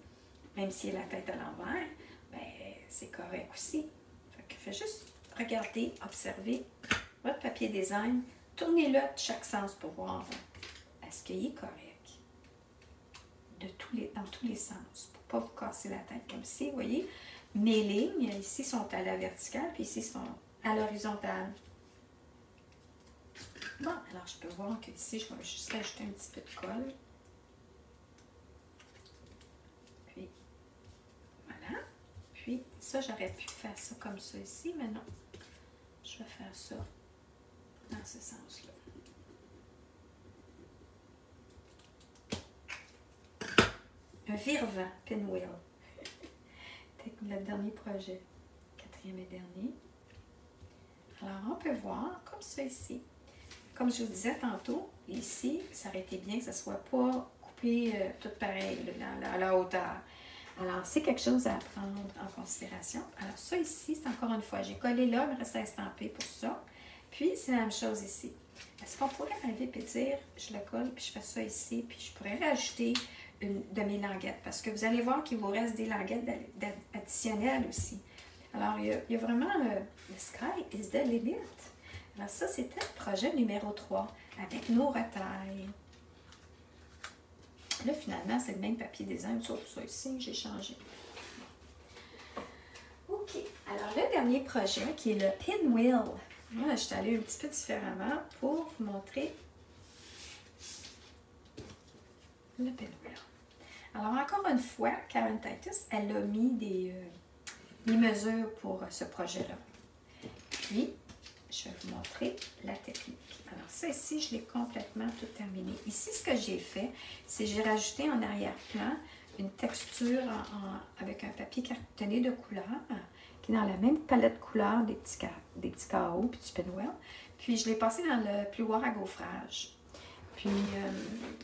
même s'il a la tête à l'envers, ben c'est correct aussi. Fait que faites juste regarder, observer votre papier design, tournez-le de chaque sens pour voir est-ce qu'il est correct. Dans tous les sens, pour ne pas vous casser la tête comme ci, vous voyez. Mes lignes, ici, sont à la verticale, puis ici, sont à l'horizontale. Bon, alors je peux voir que ici, je vais juste ajouter un petit peu de colle. Puis, voilà. Puis, ça, j'aurais pu faire ça comme ça ici, mais non. Je vais faire ça dans ce sens-là. Un vire-vent, pinwheel. C'était le dernier projet. 4e et dernier. Alors, on peut voir, comme ça ici. Comme je vous disais tantôt, ici, ça aurait été bien que ça ne soit pas coupé tout pareil, à la hauteur. Alors, c'est quelque chose à prendre en considération. Alors, ça ici, c'est encore une fois, j'ai collé là, il me reste à estamper pour ça. Puis, c'est la même chose ici. Est-ce qu'on pourrait arriver et dire, je le colle, puis je fais ça ici, puis je pourrais rajouter une de mes languettes, parce que vous allez voir qu'il vous reste des languettes additionnelles aussi. Alors, il y a vraiment le sky is the limit. Alors, ça, c'était le projet numéro 3 avec nos retailles. Là, finalement, c'est le même papier design, sauf ça ici, j'ai changé. OK. Alors, le dernier projet, qui est le pinwheel. Moi, je suis allée un petit peu différemment pour vous montrer le pinwheel. Alors, encore une fois, Karen Titus, elle a mis des mesures pour ce projet-là. Puis, je vais vous montrer la technique. Alors, ça ici, je l'ai complètement tout terminé. Ici, ce que j'ai fait, c'est j'ai rajouté en arrière-plan une texture avec un papier cartonné de couleur qui est dans la même palette de couleurs des petits carreaux puis du pinwheel. Puis, je l'ai passé dans le plioir à gaufrage. Puis,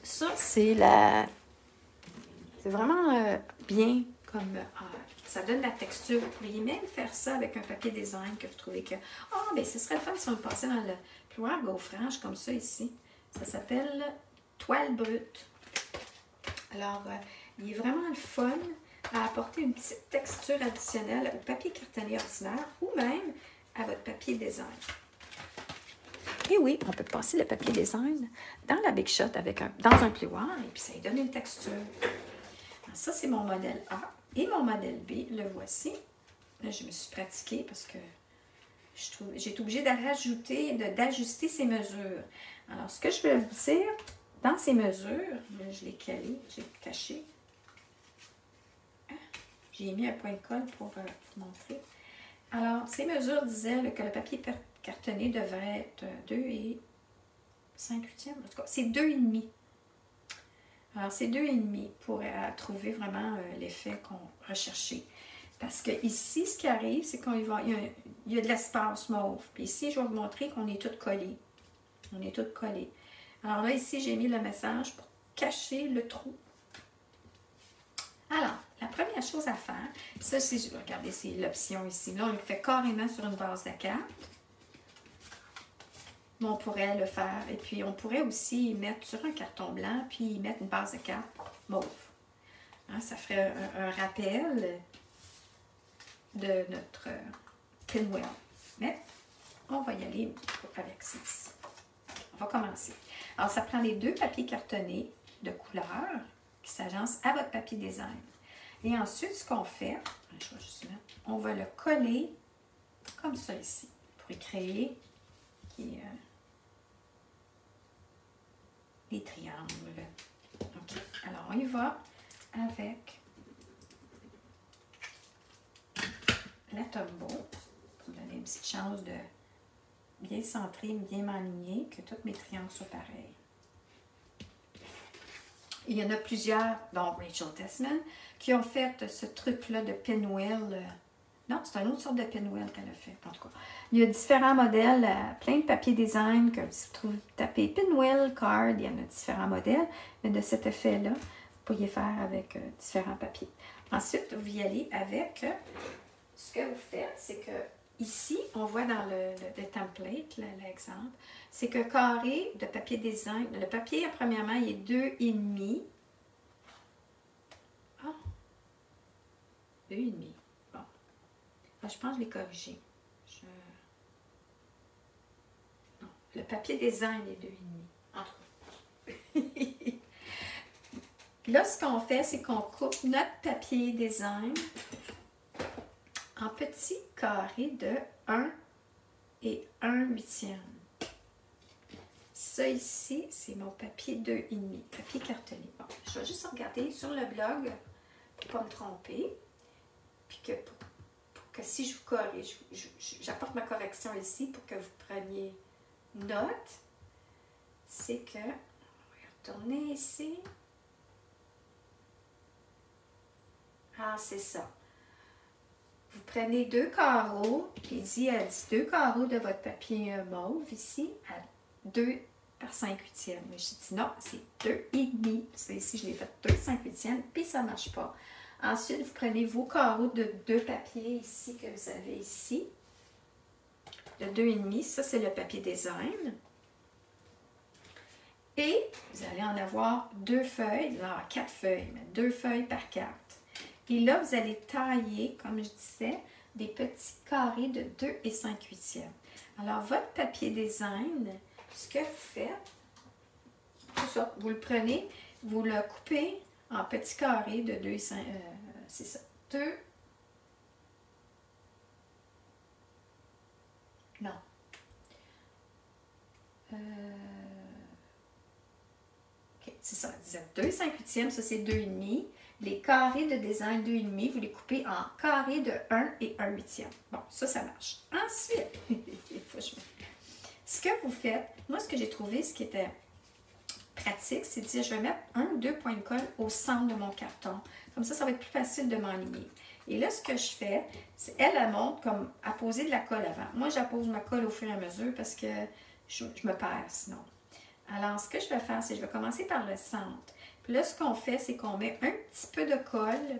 ça, c'est vraiment bien comme ça donne la texture. Vous pourriez même faire ça avec un papier design que vous trouvez que ben ce serait le fun si on le passait dans le plioir à gaufrage comme ça ici. Ça s'appelle toile brute. Alors, il est vraiment le fun à apporter une petite texture additionnelle au papier cartonné ordinaire ou même à votre papier design. Et oui, on peut passer le papier design dans la Big Shot dans un plioir et puis ça lui donne une texture. Alors, ça, c'est mon modèle A. Et mon modèle B, le voici. Là, je me suis pratiquée parce que j'ai été obligée d'ajuster ces mesures. Alors, ce que je vais vous dire, dans ces mesures, je l'ai calé, j'ai caché. J'ai mis un point de colle pour vous montrer. Alors, ces mesures disaient que le papier cartonné devrait être 2 et 5/8. En tout cas, c'est 2,5. Alors, c'est 2,5 pour trouver vraiment l'effet qu'on recherchait. Parce que ici, ce qui arrive, c'est qu'il y a de l'espace mauve. Puis ici, je vais vous montrer qu'on est tous collés. On est tous collés. Alors là, ici, j'ai mis le message pour cacher le trou. Alors, la première chose à faire, ça, regardez, c'est l'option ici. Là, on le fait carrément sur une base de carte. Mais on pourrait le faire. Et puis, on pourrait aussi mettre sur un carton blanc, puis mettre une base de carte mauve. Hein, ça ferait un rappel de notre pinwheel. Mais, on va y aller avec ça. On va commencer. Alors, ça prend les 2 papiers cartonnés de couleur qui s'agencent à votre papier design. Et ensuite, ce qu'on fait, je vais juste mettre, on va le coller comme ça ici, pour y créer des triangles. OK. Alors, on y va avec la Tombow pour donner une petite chance de bien centrer, bien m'aligner, que tous mes triangles soient pareils. Il y en a plusieurs, dont Rachel Tessman, qui ont fait ce truc-là de pinwheel. Non, c'est une autre sorte de pinwheel qu'elle a fait, en tout cas. Il y a différents modèles, plein de papier design, que vous tapez pinwheel, card, il y en a différents modèles, mais de cet effet-là, vous pourriez faire avec différents papiers. Ensuite, vous y allez avec, ce que vous faites, c'est que ici, on voit dans le template, l'exemple, c'est que carré de papier design, le papier, premièrement, il est 2,5. Ah! 2,5. Bon. Ah, je pense que je l'ai corrigé. Non, le papier design est 2,5. En tout cas. Là, ce qu'on fait, c'est qu'on coupe notre papier design en petits carrés de 1 et 1/8. Ça ici, c'est mon papier 2,5, papier cartonné. Bon, je vais juste regarder sur le blog pour ne pas me tromper. Puis pour que si je vous corrige, j'apporte ma correction ici pour que vous preniez note. C'est que, on va retourner ici. Ah, c'est ça. Vous prenez 2 carreaux, et dit 2 carreaux de votre papier mauve ici, à 2 par 5/8. Mais j'ai dit non, c'est 2,5. Ça ici, je l'ai fait 2 5/8, puis ça ne marche pas. Ensuite, vous prenez vos carreaux de 2 papiers ici que vous avez ici, de 2,5. Ça, c'est le papier design. Et vous allez en avoir 2 feuilles, alors 4 feuilles, mais 2 feuilles par carte. Et là, vous allez tailler, comme je disais, des petits carrés de 2 et 5/8. Alors, votre papier design, ce que vous faites, c'est ça, vous le prenez, vous le coupez en petits carrés de 2 et 5, c'est ça, 2, non, OK, c'est ça, 2 5/8, ça c'est 2,5. Les carrés de design 2,5, vous les coupez en carrés de 1 et 1/8. Bon, ça marche. Ensuite, ce que vous faites, moi ce que j'ai trouvé, ce qui était pratique, c'est de dire, je vais mettre 1 ou 2 points de colle au centre de mon carton. Comme ça va être plus facile de m'enligner. Et là, ce que je fais, c'est elle montre comme à poser de la colle avant. Moi, j'appose ma colle au fur et à mesure parce que je me perds sinon. Alors, ce que je vais faire, c'est que je vais commencer par le centre. Puis là, ce qu'on fait, c'est qu'on met un petit peu de colle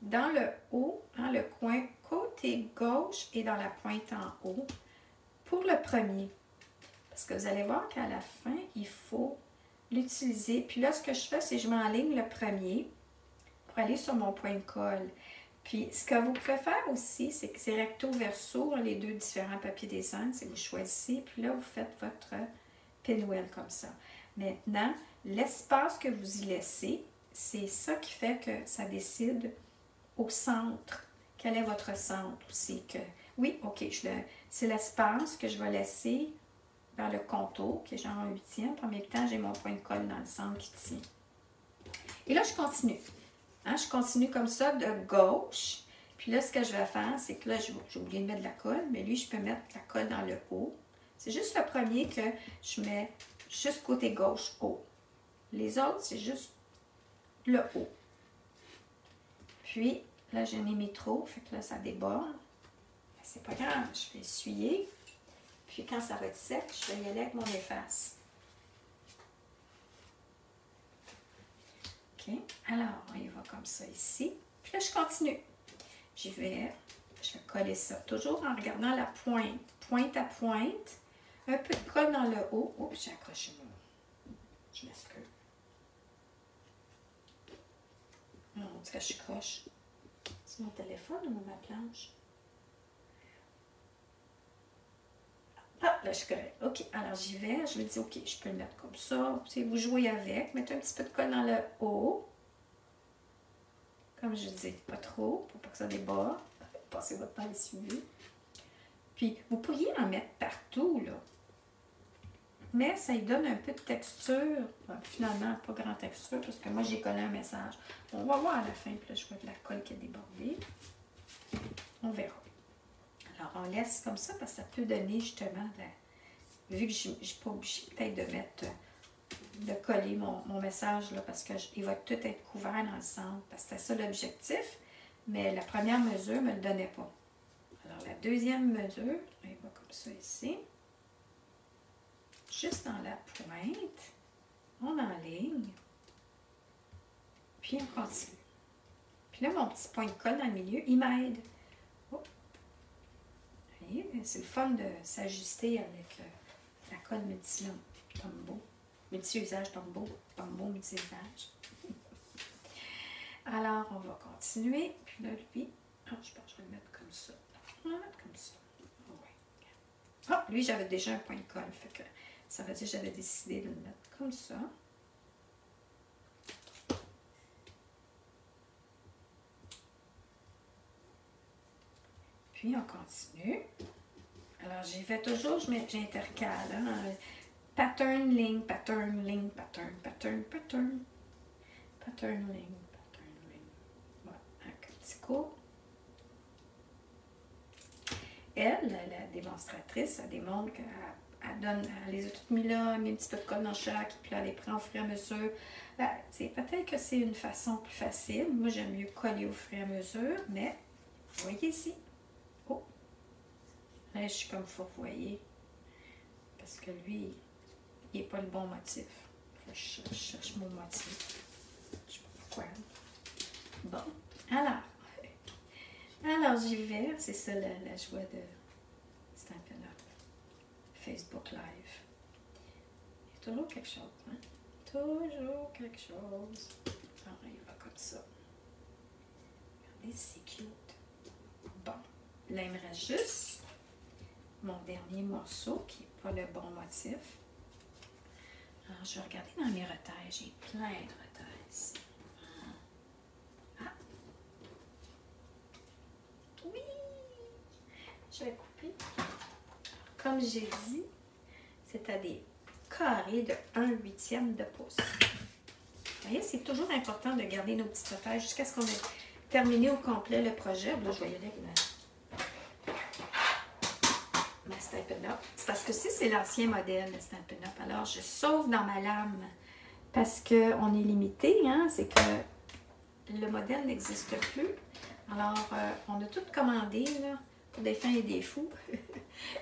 dans le haut, dans le coin côté gauche et dans la pointe en haut pour le premier. Parce que vous allez voir qu'à la fin, il faut l'utiliser. Puis là, ce que je fais, c'est que je m'enligne le premier pour aller sur mon point de colle. Puis, ce que vous pouvez faire aussi, c'est que c'est recto verso, les deux différents papiers dessin, c'est vous choisissez, puis là, vous faites votre pinwheel comme ça. Maintenant, l'espace que vous y laissez, c'est ça qui fait que ça décide au centre. Quel est votre centre? C'est que, oui, ok, c'est l'espace que je vais laisser vers le contour, qui est genre un 8e. En même temps, j'ai mon point de colle dans le centre qui tient. Et là, je continue. Je continue comme ça de gauche. Puis là, ce que je vais faire, c'est que là, j'ai oublié de mettre de la colle, mais lui, je peux mettre la colle dans le haut. C'est juste le premier que je mets juste côté gauche haut. Les autres, c'est juste le haut. Puis, là, j'en ai mis trop, fait que là, ça déborde. C'est pas grave, je vais essuyer. Puis, quand ça va être sec, je vais y aller avec mon efface. OK, alors, on y va comme ça ici. Puis là, je continue. Je vais coller ça, toujours en regardant la pointe, pointe à pointe. Un peu de colle dans le haut. Oups, j'ai accroché mon... Je m'excuse. Non, on dirait que je croche. C'est mon téléphone ou ma planche? Ah, là, je suis correcte. OK, alors j'y vais. Je me dis, OK, je peux le mettre comme ça. Vous jouez avec. Mettez un petit peu de colle dans le haut. Comme je dis, pas trop, pour pas que ça déborde. Passez votre temps à essuyer. Puis, vous pourriez en mettre partout, là. Mais ça lui donne un peu de texture. Finalement, pas grand texture, parce que moi, j'ai collé un message. On va voir à la fin, puis là, je vois de la colle qui a débordé. On verra. Alors, on laisse comme ça, parce que ça peut donner justement, vu que je ne suis pas obligée peut-être de mettre, de coller mon message, là, parce qu'il va tout être couvert dans le centre, parce que c'était ça l'objectif, mais la première mesure ne me le donnait pas. Alors, la deuxième mesure, elle va comme ça ici. Juste dans la pointe, on enligne, puis on continue. Puis là, mon petit point de colle dans le milieu, il m'aide. Oh. C'est le fun de s'ajuster avec la colle Tombow. Multi-usage Tombow. Tombow multi-usage. Alors, on va continuer. Puis là, lui, je pense que je vais le mettre comme ça. On va le mettre comme ça. Lui, j'avais déjà un point de colle. Fait que ça veut dire que j'avais décidé de le mettre comme ça. Puis, on continue. Alors, j'y vais toujours, j'intercale. Hein? Pattern, ligne, pattern, ligne, pattern, pattern, pattern. Pattern, ligne, pattern, ligne. Voilà, un petit coup. Elle, la démonstratrice, elle démontre qu'elle les a toutes mis là, elle met un petit peu de colle dans chaque, puis là, elle les prend au fur et à mesure. Peut-être que c'est une façon plus facile. Moi, j'aime mieux coller au fur et à mesure, mais vous voyez ici. Oh! Là, je suis comme fourvoyée. Parce que lui, il n'est pas le bon motif. Je cherche mon motif. Je sais pas pourquoi. Bon, alors j'y vais. C'est ça la joie de Stampin' Up. Facebook Live. Il y a toujours quelque chose, hein? Toujours quelque chose. Alors, il va comme ça. Regardez, c'est cute. Bon, là, il me reste juste mon dernier morceau qui n'est pas le bon motif. Alors, je vais regarder dans mes retailles. J'ai plein de retailles ici. Ah! Oui! Je vais couper. Comme j'ai dit, c'est à des carré de 1/8 de pouce. Vous voyez, c'est toujours important de garder nos petites affaires jusqu'à ce qu'on ait terminé au complet le projet. Là, je vais y aller avec ma Stampin' Up. C'est parce que c'est l'ancien modèle de Stampin' Up. Alors, je sauve dans ma lame parce qu'on est limité. Hein? C'est que le modèle n'existe plus. Alors, on a tout commandé là, pour des fins et des fous.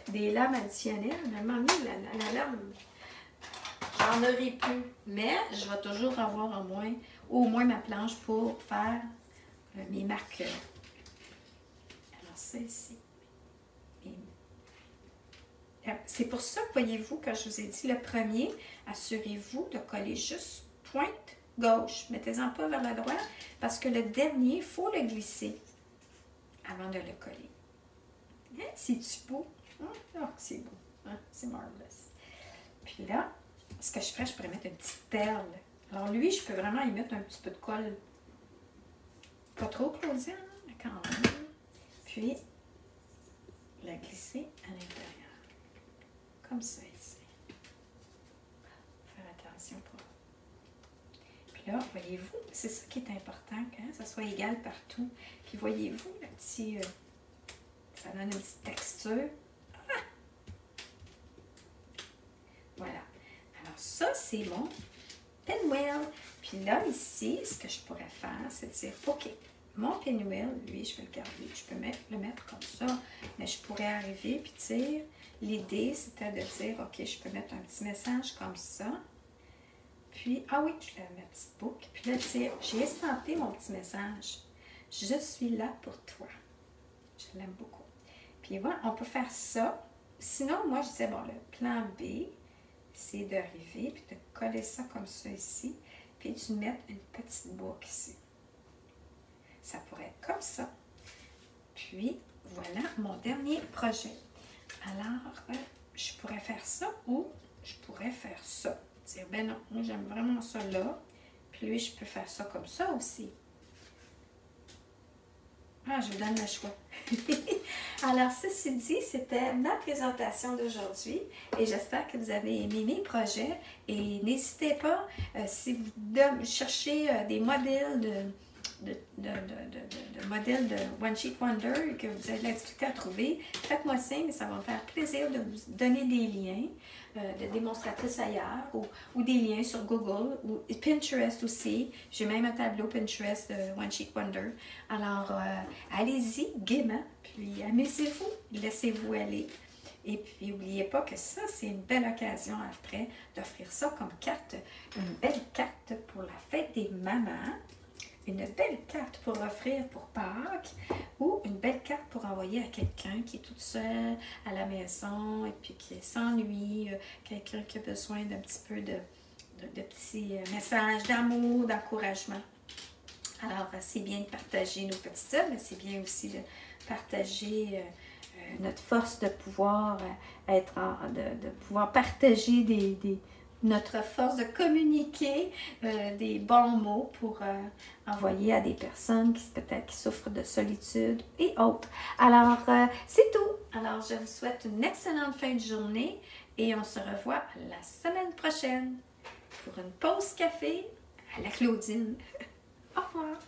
Des lames additionnelles. À un moment donné, la lame, j'en aurai plus. Mais je vais toujours avoir au moins ma planche pour faire mes marqueurs. Alors, ça ici. C'est pour ça que, voyez-vous, quand je vous ai dit le premier, assurez-vous de coller juste pointe gauche. Mettez-en pas vers la droite parce que le dernier, il faut le glisser avant de le coller. Hein? C'est-tu beau? Hein? Oh, c'est beau. Hein? C'est marvelous. Puis là, ce que je ferais, je pourrais mettre une petite perle. Alors lui, je peux vraiment y mettre un petit peu de colle. Pas trop closant, hein? Quand même. Puis, la glisser à l'intérieur. Comme ça ici. Faire attention pour. Puis là, voyez-vous, c'est ça qui est important, que ça soit égal partout. Puis voyez-vous, le petit. Ça donne une petite texture. Ah! Voilà. Alors, ça, c'est mon pinwheel. Puis là, ici, ce que je pourrais faire, c'est de dire, OK, mon pinwheel, lui, je vais le garder. Je peux le mettre comme ça, mais je pourrais arriver puis dire. L'idée, c'était de dire, OK, je peux mettre un petit message comme ça. Puis, ah oui, je lève ma petite boucle. Puis là, dire, j'ai estampé mon petit message. Je suis là pour toi. Je l'aime beaucoup. Puis voilà, on peut faire ça. Sinon, moi, je disais, bon, le plan B, c'est d'arriver puis de coller ça comme ça ici. Puis de mettre une petite boucle ici. Ça pourrait être comme ça. Puis, voilà mon dernier projet. Alors, je pourrais faire ça ou je pourrais faire ça. Dire, ben non, moi j'aime vraiment ça là. Puis lui, je peux faire ça comme ça aussi. Ah, je vous donne le choix. Alors, ceci dit, c'était ma présentation d'aujourd'hui et j'espère que vous avez aimé mes projets. Et n'hésitez pas, si vous cherchez des modèles de modèles de One Sheet Wonder et que vous avez de la difficulté à trouver, faites-moi signe, ça va me faire plaisir de vous donner des liens de démonstratrices ailleurs ou des liens sur Google ou Pinterest aussi. J'ai même un tableau Pinterest de One Sheet Wonder. Alors, allez-y gaiement, puis amusez-vous, laissez-vous aller. Et puis, n'oubliez pas que ça, c'est une belle occasion après d'offrir ça comme carte, une belle carte pour la fête des mamans. Une belle carte pour offrir pour Pâques ou une belle carte pour envoyer à quelqu'un qui est toute seule à la maison et puis qui s'ennuie, quelqu'un qui a besoin d'un petit peu de petits messages d'amour, d'encouragement. Alors, c'est bien de partager nos petites œuvres, mais c'est bien aussi de partager notre force de pouvoir de pouvoir partager notre force de communiquer des bons mots pour envoyer à des personnes qui peut-être qui souffrent de solitude et autres. Alors, c'est tout. Alors, je vous souhaite une excellente fin de journée et on se revoit la semaine prochaine pour une pause café à la Claudine. Au revoir.